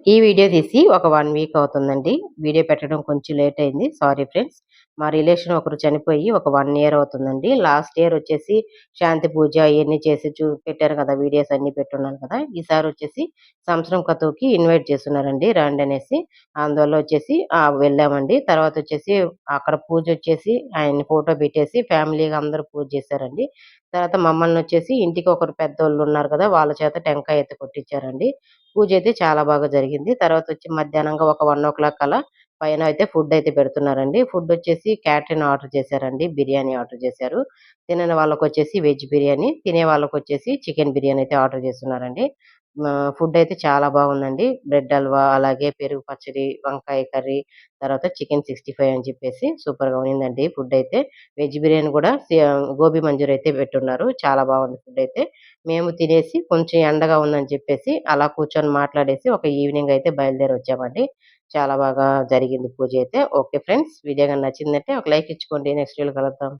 ఈ వీడియో తీసి ఒక 1 వీక్ అవుతుందండి. వీడియో పెట్టడం కొంచెం లేట్ అయింది. Sorry friends. మా రిలేషన్ ఒకరు చనిపోయి ఒక 1 ఇయర్ అవుతుందండి. లాస్ట్ ఇయర్ వచ్చేసి శాంతి పూజ ఇయన్నీ చేసి పెట్టారు కదా! వీడియోస్ అన్నీ పెట్టున్నాను కదా! ఈసారి వచ్చేసి సంవత్సరం కతువుకి ఇన్వైట్ చేస్తున్నారండి రండనేసి. అందువల్ల వచ్చేసి వెళ్ళామండి. తర్వాత వచ్చేసి అక్కడ పూజొచ్చేసి ఆయన్ని ఫోటో పెట్టేసి ఫ్యామిలీగా అందరూ పూజ చేశారండి. తర్వాత మమ్మల్నొచ్చేసి ఇంటికి ఒకరు పెద్దోళ్ళున్నారు కదా! వాళ్ళ చేత టెంకాయ అయితే కొట్టిచ్చారండి. పూజైతే చాలా బాగా జరిగింది. తర్వాతొచ్చి మధ్యాహ్నంగా ఒక 1:00 అలా పైన అయితే ఫుడ్ అయితే పెడుతున్నారండి. ఫుడొచ్చేసి క్యాటరిన్ ఆర్డర్ చేశారండి. బిర్యానీ ఆర్డర్ చేశారు. తినని వాళ్ళకొచ్చేసి వెజ్ బిర్యానీ, తినే వాళ్ళకొచ్చేసి చికెన్ బిర్యానీ అయితే ఆర్డర్ చేసుకున్నారండి. ఫుడ్ అయితే చాలా బాగుందండి. బ్రెడ్ హల్వా, అలాగే పెరుగు పచ్చడి, వంకాయ కర్రీ, తర్వాత చికెన్ 65 అని చెప్పేసి సూపర్‌గా ఉన్నిందండి ఫుడ్డయితే. వెజ్ బిర్యానీ గూడా గోబీ మంచూరి అయితే పెట్టున్నారు. చాలా బాగుంది ఫుడ్డయితే. మేము తినేసి కొంచెం ఎండగా ఉందని చెప్పేసి అలా కూర్చొని మాట్లాడేసి ఒక ఈవినింగ్ అయితే బయలుదేరొచ్చామండి. చాలా బాగా జరిగింది పూజైతే. Okay friends. వీడియో గాని నచ్చిందంటే ఒక లైక్ ఇచ్చుకోండి. నెక్స్ట్ వీడియోలో కలుద్దాం.